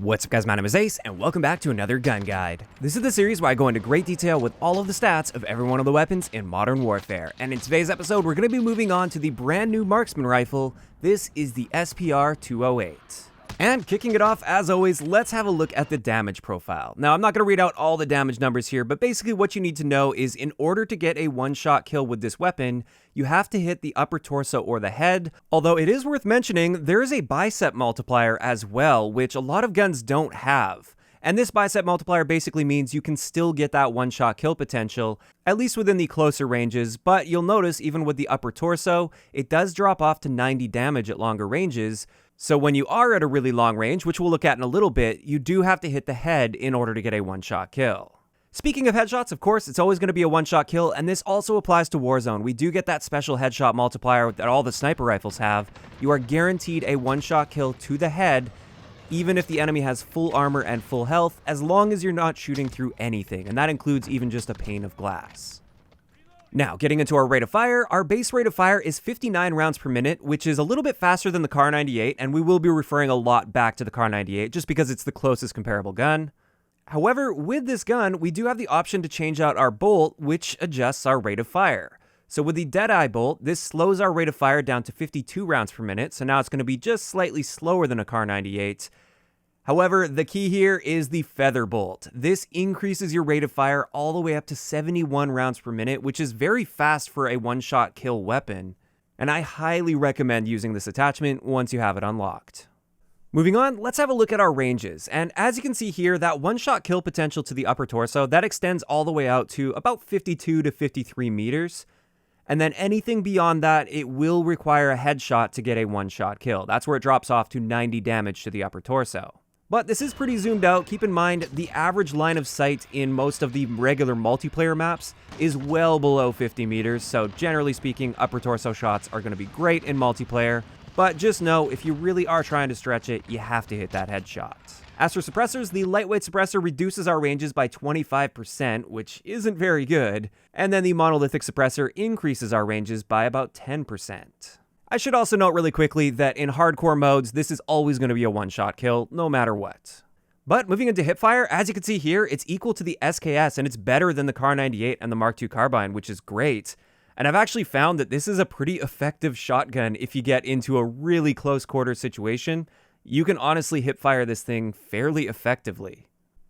What's up guys, my name is Ace, and welcome back to another gun guide. This is the series where I go into great detail with all of the stats of every one of the weapons in Modern Warfare. And in today's episode, we're going to be moving on to the brand new Marksman Rifle. This is the SPR-208. And kicking it off, as always, let's have a look at the damage profile. Now, I'm not going to read out all the damage numbers here, but basically what you need to know is in order to get a one-shot kill with this weapon, you have to hit the upper torso or the head. Although it is worth mentioning, there is a bicep multiplier as well, which a lot of guns don't have. And this bicep multiplier basically means you can still get that one-shot kill potential, at least within the closer ranges, but you'll notice even with the upper torso, it does drop off to 90 damage at longer ranges. So when you are at a really long range, which we'll look at in a little bit, you do have to hit the head in order to get a one-shot kill. Speaking of headshots, of course, it's always going to be a one-shot kill, and this also applies to Warzone. We do get that special headshot multiplier that all the sniper rifles have. You are guaranteed a one-shot kill to the head, even if the enemy has full armor and full health, as long as you're not shooting through anything, and that includes even just a pane of glass. Now, getting into our rate of fire, our base rate of fire is 59 rounds per minute, which is a little bit faster than the Kar 98, and we will be referring a lot back to the Kar 98 just because it's the closest comparable gun. However, with this gun, we do have the option to change out our bolt, which adjusts our rate of fire. So with the Deadeye bolt, this slows our rate of fire down to 52 rounds per minute, so now it's going to be just slightly slower than a Kar 98. However, the key here is the Feather Bolt. This increases your rate of fire all the way up to 71 rounds per minute, which is very fast for a one-shot kill weapon, and I highly recommend using this attachment once you have it unlocked. Moving on, let's have a look at our ranges, and as you can see here, that one-shot kill potential to the upper torso, that extends all the way out to about 52 to 53 meters, and then anything beyond that, it will require a headshot to get a one-shot kill. That's where it drops off to 90 damage to the upper torso. But this is pretty zoomed out. Keep in mind, the average line of sight in most of the regular multiplayer maps is well below 50 meters, so generally speaking, upper torso shots are going to be great in multiplayer. But just know, if you really are trying to stretch it, you have to hit that headshot. As for suppressors, the lightweight suppressor reduces our ranges by 25%, which isn't very good, and then the monolithic suppressor increases our ranges by about 10%. I should also note really quickly that in hardcore modes, this is always going to be a one-shot kill, no matter what. But moving into hipfire, as you can see here, it's equal to the SKS, and it's better than the Kar 98 and the Mark II carbine, which is great. And I've actually found that this is a pretty effective shotgun if you get into a really close quarter situation. You can honestly hipfire this thing fairly effectively.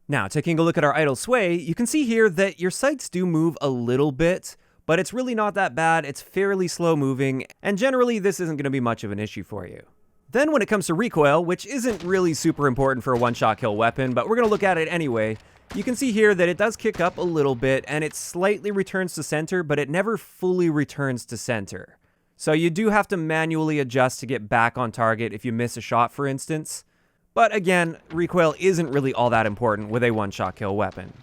Now, taking a look at our idle sway, you can see here that your sights do move a little bit, but it's really not that bad. It's fairly slow moving, and generally this isn't going to be much of an issue for you. Then when it comes to recoil, which isn't really super important for a one-shot kill weapon, but we're going to look at it anyway, you can see here that it does kick up a little bit, and it slightly returns to center, but it never fully returns to center. So you do have to manually adjust to get back on target if you miss a shot, for instance. But again, recoil isn't really all that important with a one-shot kill weapon.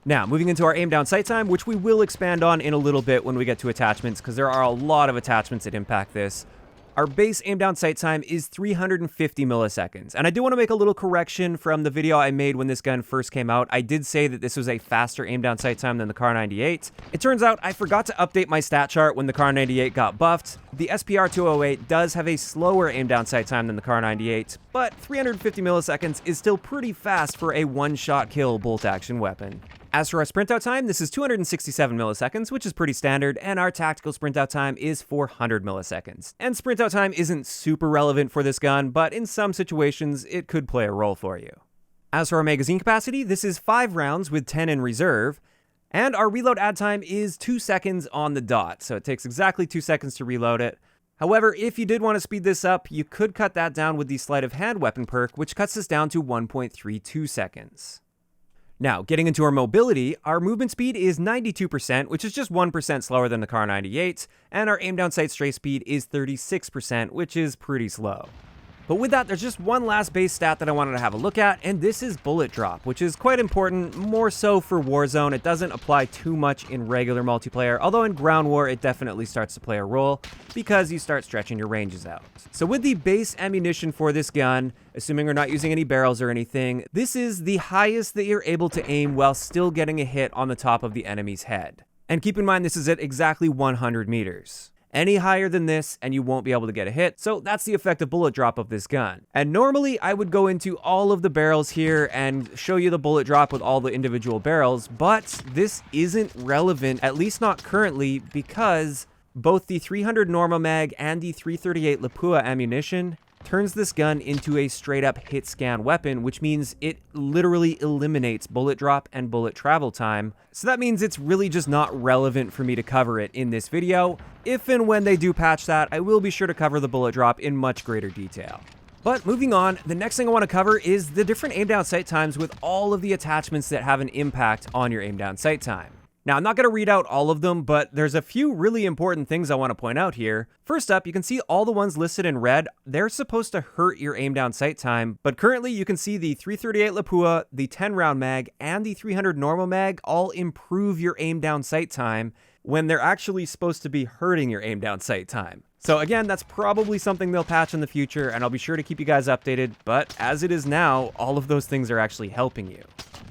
Now, moving into our aim down sight time, which we will expand on in a little bit when we get to attachments, because there are a lot of attachments that impact this. Our base aim down sight time is 350 milliseconds. And I do want to make a little correction from the video I made when this gun first came out. I did say that this was a faster aim down sight time than the Kar 98. It turns out I forgot to update my stat chart when the Kar 98 got buffed. The SPR-208 does have a slower aim down sight time than the Kar 98, but 350 milliseconds is still pretty fast for a one-shot kill bolt action weapon. As for our sprint out time, this is 267 milliseconds, which is pretty standard, and our tactical sprint out time is 400 milliseconds. And sprint out time isn't super relevant for this gun, but in some situations, it could play a role for you. As for our magazine capacity, this is 5 rounds with 10 in reserve, and our reload add time is 2 seconds on the dot, so it takes exactly 2 seconds to reload it. However, if you did want to speed this up, you could cut that down with the sleight of hand weapon perk, which cuts this down to 1.32 seconds. Now, getting into our mobility, our movement speed is 92%, which is just 1% slower than the Kar 98, and our aim down sight stray speed is 36%, which is pretty slow. But with that, there's just one last base stat that I wanted to have a look at, and this is bullet drop, which is quite important, more so for Warzone. It doesn't apply too much in regular multiplayer, although in ground war, it definitely starts to play a role because you start stretching your ranges out. So with the base ammunition for this gun, assuming we're not using any barrels or anything, this is the highest that you're able to aim while still getting a hit on the top of the enemy's head. And keep in mind, this is at exactly 100 meters. Any higher than this and you won't be able to get a hit. So that's the effective bullet drop of this gun. And normally I would go into all of the barrels here and show you the bullet drop with all the individual barrels, but this isn't relevant, at least not currently, because both the 300 Norma Mag and the 338 Lapua ammunition turns this gun into a straight up hit scan weapon, which means it literally eliminates bullet drop and bullet travel time. So that means it's really just not relevant for me to cover it in this video. If and when they do patch that, I will be sure to cover the bullet drop in much greater detail. But moving on, the next thing I want to cover is the different aim down sight times with all of the attachments that have an impact on your aim down sight time. Now, I'm not going to read out all of them, but there's a few really important things I want to point out here. First up, you can see all the ones listed in red. They're supposed to hurt your aim down sight time, but currently you can see the 338 Lapua, the 10 round mag, and the 300 normal mag all improve your aim down sight time when they're actually supposed to be hurting your aim down sight time. So again, that's probably something they'll patch in the future, and I'll be sure to keep you guys updated, but as it is now, all of those things are actually helping you.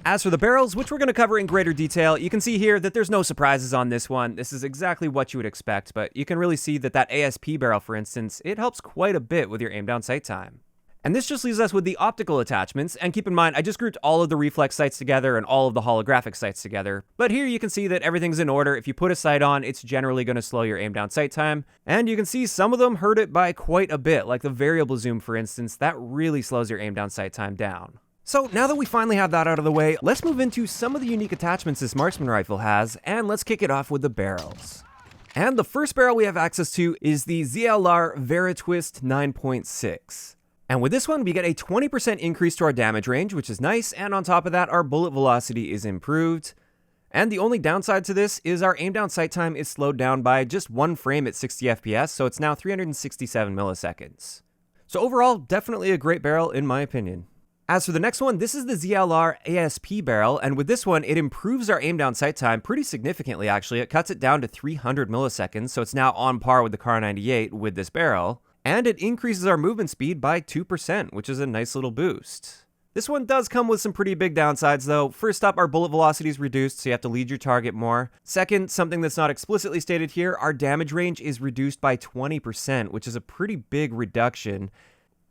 As for the barrels, which we're going to cover in greater detail, you can see here that there's no surprises on this one. This is exactly what you would expect, but you can really see that that ASP barrel, for instance, it helps quite a bit with your aim down sight time. And this just leaves us with the optical attachments, and keep in mind, I just grouped all of the reflex sights together and all of the holographic sights together. But here you can see that everything's in order. If you put a sight on, it's generally going to slow your aim down sight time. And you can see some of them hurt it by quite a bit, like the variable zoom, for instance. That really slows your aim down sight time down. So now that we finally have that out of the way, let's move into some of the unique attachments this Marksman Rifle has, and let's kick it off with the barrels. And the first barrel we have access to is the ZLR Veritwist 9.6. And with this one, we get a 20% increase to our damage range, which is nice, and on top of that, our bullet velocity is improved. And the only downside to this is our aim down sight time is slowed down by just 1 frame at 60 FPS, so it's now 367 milliseconds. So overall, definitely a great barrel in my opinion. As for the next one, this is the ZLR ASP barrel, and with this one, it improves our aim down sight time pretty significantly actually. It cuts it down to 300 milliseconds, so it's now on par with the Kar 98 with this barrel. And it increases our movement speed by 2%, which is a nice little boost. This one does come with some pretty big downsides though. First up, our bullet velocity is reduced, so you have to lead your target more. Second, something that's not explicitly stated here, our damage range is reduced by 20%, which is a pretty big reduction.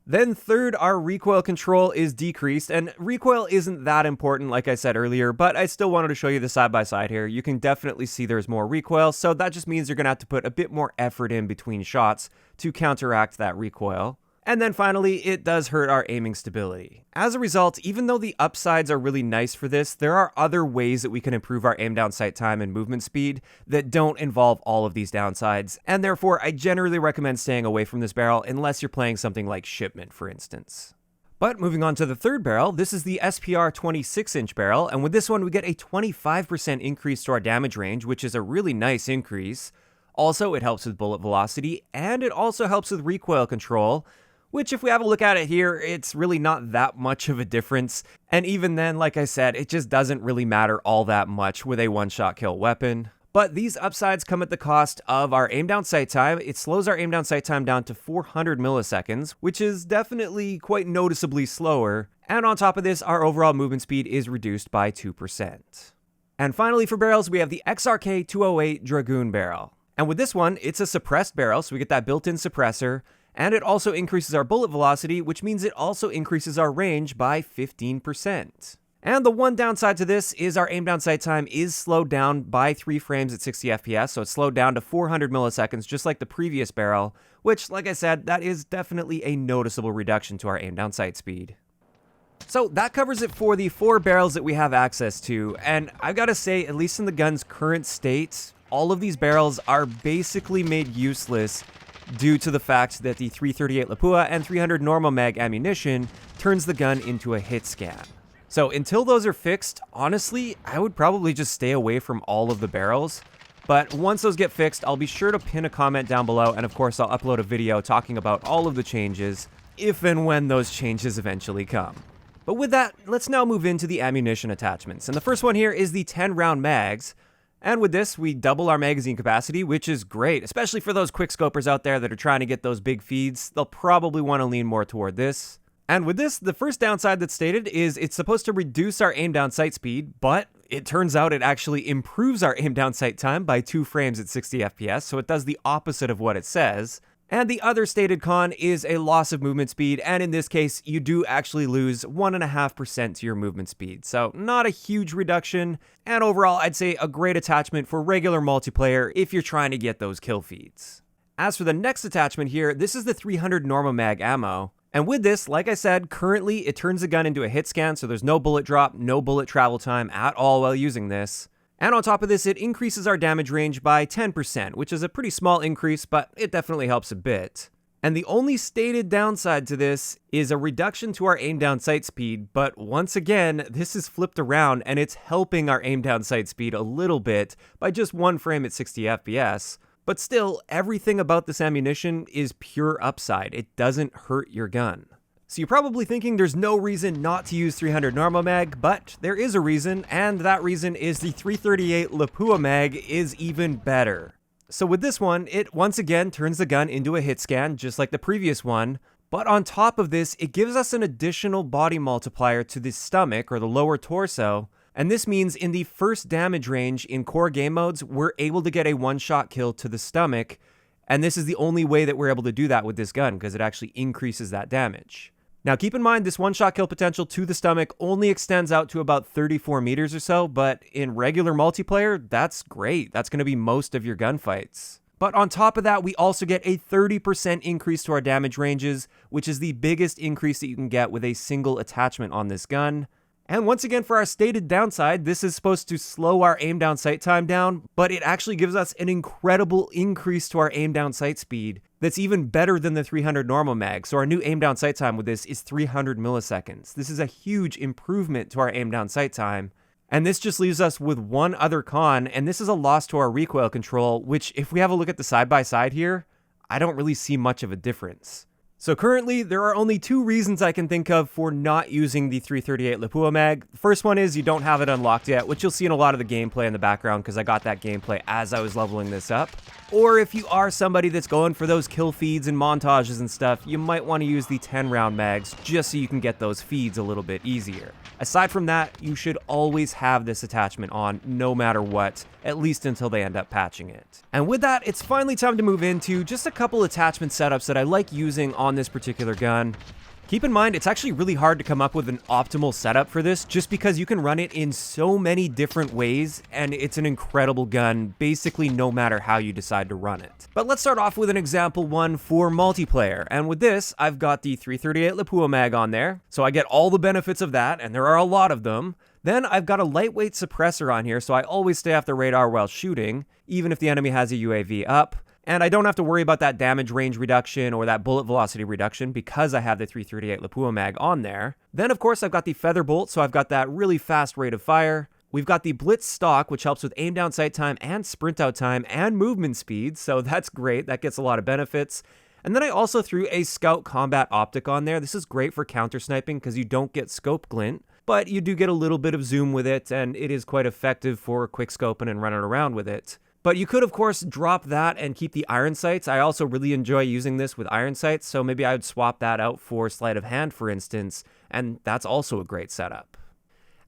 Then third, our recoil control is decreased, and recoil isn't that important like I said earlier, but I still wanted to show you the side by side here. You can definitely see there's more recoil, so that just means you're going to have to put a bit more effort in between shots to counteract that recoil. And then finally, it does hurt our aiming stability. As a result, even though the upsides are really nice for this, there are other ways that we can improve our aim down sight time and movement speed that don't involve all of these downsides, and therefore I generally recommend staying away from this barrel unless you're playing something like Shipment, for instance. But moving on to the third barrel, this is the SPR 26-inch barrel, and with this one we get a 25% increase to our damage range, which is a really nice increase. Also, it helps with bullet velocity, and it also helps with recoil control, which if we have a look at it here, it's really not that much of a difference. And even then, like I said, it just doesn't really matter all that much with a one-shot kill weapon. But these upsides come at the cost of our aim down sight time. It slows our aim down sight time down to 400 milliseconds, which is definitely quite noticeably slower. And on top of this, our overall movement speed is reduced by 2%. And finally for barrels, we have the XRK 208 Dragoon barrel. And with this one, it's a suppressed barrel, so we get that built-in suppressor. And it also increases our bullet velocity, which means it also increases our range by 15%. And the one downside to this is our aim down sight time is slowed down by 3 frames at 60 FPS, so it's slowed down to 400 milliseconds, just like the previous barrel, which, like I said, that is definitely a noticeable reduction to our aim down sight speed. So that covers it for the 4 barrels that we have access to, and I've got to say, at least in the gun's current state, all of these barrels are basically made useless due to the fact that the 338 Lapua and 300 Norma Mag ammunition turns the gun into a hit scan. So until those are fixed, honestly, I would probably just stay away from all of the barrels. But once those get fixed, I'll be sure to pin a comment down below, and of course I'll upload a video talking about all of the changes, if and when those changes eventually come. But with that, let's now move into the ammunition attachments. And the first one here is the 10 round mags. And with this, we double our magazine capacity, which is great, especially for those quick scopers out there that are trying to get those big feeds. They'll probably want to lean more toward this. And with this, the first downside that's stated is it's supposed to reduce our aim down sight speed, but it turns out it actually improves our aim down sight time by 2 frames at 60 FPS, so it does the opposite of what it says. And the other stated con is a loss of movement speed, and in this case, you do actually lose 1.5% to your movement speed. So not a huge reduction, and overall, I'd say a great attachment for regular multiplayer if you're trying to get those kill feeds. As for the next attachment here, this is the 300 Norma Mag ammo. And with this, like I said, currently it turns the gun into a hit scan, so there's no bullet drop, no bullet travel time at all while using this. And on top of this, it increases our damage range by 10%, which is a pretty small increase, but it definitely helps a bit. And the only stated downside to this is a reduction to our aim down sight speed, but once again, this is flipped around and it's helping our aim down sight speed a little bit by just 1 frame at 60 FPS. But still, everything about this ammunition is pure upside. It doesn't hurt your gun. So you're probably thinking there's no reason not to use 300 Norma Mag, but there is a reason, and that reason is the 338 Lapua Mag is even better. So with this one, it once again turns the gun into a hit scan, just like the previous one, but on top of this, it gives us an additional body multiplier to the stomach, or the lower torso, and this means in the first damage range in core game modes, we're able to get a one-shot kill to the stomach, and this is the only way that we're able to do that with this gun, because it actually increases that damage. Now keep in mind, this one-shot kill potential to the stomach only extends out to about 34 meters or so, but in regular multiplayer, that's great. That's going to be most of your gunfights. But on top of that, we also get a 30% increase to our damage ranges, which is the biggest increase that you can get with a single attachment on this gun. And once again, for our stated downside, this is supposed to slow our aim down sight time down, but it actually gives us an incredible increase to our aim down sight speed that's even better than the 300 Norma Mag. So our new aim down sight time with this is 300 milliseconds. This is a huge improvement to our aim down sight time. And this just leaves us with one other con, and this is a loss to our recoil control, which if we have a look at the side-by-side here, I don't really see much of a difference. So currently, there are only 2 reasons I can think of for not using the 338 Lapua Mag. The first one is you don't have it unlocked yet, which you'll see in a lot of the gameplay in the background because I got that gameplay as I was leveling this up. Or if you are somebody that's going for those kill feeds and montages and stuff, you might want to use the 10-round mags just so you can get those feeds a little bit easier. Aside from that, you should always have this attachment on no matter what, at least until they end up patching it. And with that, it's finally time to move into just a couple attachment setups that I like using on this particular gun. Keep in mind, it's actually really hard to come up with an optimal setup for this just because you can run it in so many different ways, and it's an incredible gun basically no matter how you decide to run it. But let's start off with an example one for multiplayer, and with this, I've got the 338 Lapua Mag on there, so I get all the benefits of that, and there are a lot of them. Then I've got a lightweight suppressor on here, so I always stay off the radar while shooting, even if the enemy has a UAV up. And I don't have to worry about that damage range reduction or that bullet velocity reduction because I have the 338 Lapua Mag on there. Then, of course, I've got the feather bolt, so I've got that really fast rate of fire. We've got the blitz stock, which helps with aim down sight time and sprint out time and movement speed, so that's great. That gets a lot of benefits. And then I also threw a Scout Combat Optic on there. This is great for counter sniping because you don't get scope glint, but you do get a little bit of zoom with it, and it is quite effective for quick scoping and running around with it. But you could, of course, drop that and keep the iron sights. I also really enjoy using this with iron sights, so maybe I would swap that out for sleight of hand, for instance, and that's also a great setup.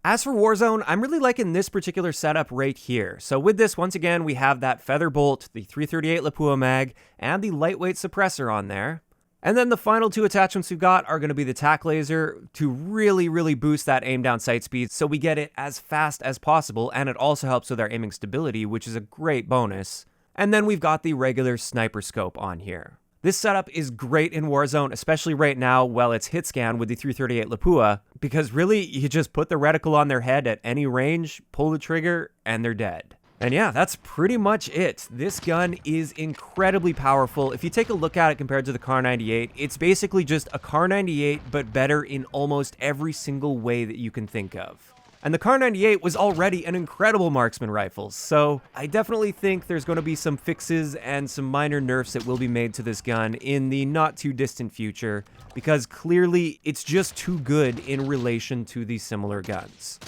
As for Warzone, I'm really liking this particular setup right here. So with this, once again, we have that feather bolt, the 338 Lapua Mag, and the lightweight suppressor on there. And then the final 2 attachments we've got are going to be the tac laser to really boost that aim down sight speed so we get it as fast as possible, and it also helps with our aiming stability, which is a great bonus. And then we've got the regular sniper scope on here. This setup is great in Warzone, especially right now while it's hit scan with the 338 Lapua, because really you just put the reticle on their head at any range, pull the trigger, and they're dead. And yeah, that's pretty much it. This gun is incredibly powerful. If you take a look at it compared to the Kar 98, it's basically just a Kar 98, but better in almost every single way that you can think of. And the Kar 98 was already an incredible marksman rifle, so I definitely think there's going to be some fixes and some minor nerfs that will be made to this gun in the not too distant future, because clearly it's just too good in relation to the similar guns.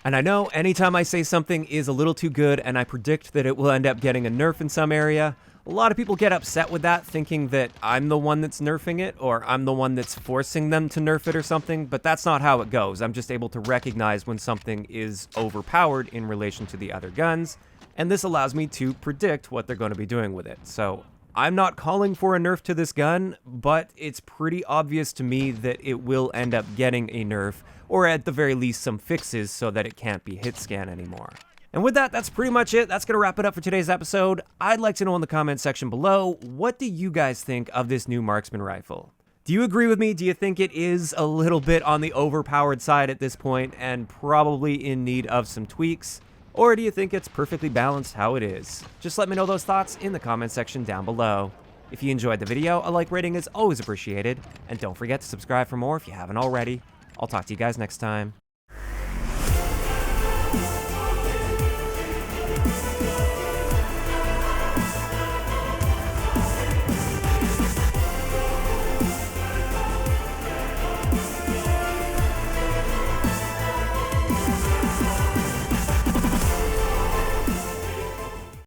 And I know anytime I say something is a little too good and I predict that it will end up getting a nerf in some area, A lot of people get upset with that, thinking that I'm the one that's nerfing it, or I'm the one that's forcing them to nerf it or something, but that's not how it goes. I'm just able to recognize when something is overpowered in relation to the other guns, and this allows me to predict what they're going to be doing with it. So I'm not calling for a nerf to this gun, but it's pretty obvious to me that it will end up getting a nerf, or at the very least some fixes so that it can't be hit scan anymore. And with that, that's pretty much it. That's going to wrap it up for today's episode. I'd like to know in the comments section below, what do you guys think of this new Marksman Rifle? Do you agree with me? Do you think it is a little bit on the overpowered side at this point and probably in need of some tweaks? Or do you think it's perfectly balanced how it is? Just let me know those thoughts in the comments section down below. If you enjoyed the video, a like rating is always appreciated. And don't forget to subscribe for more if you haven't already. I'll talk to you guys next time.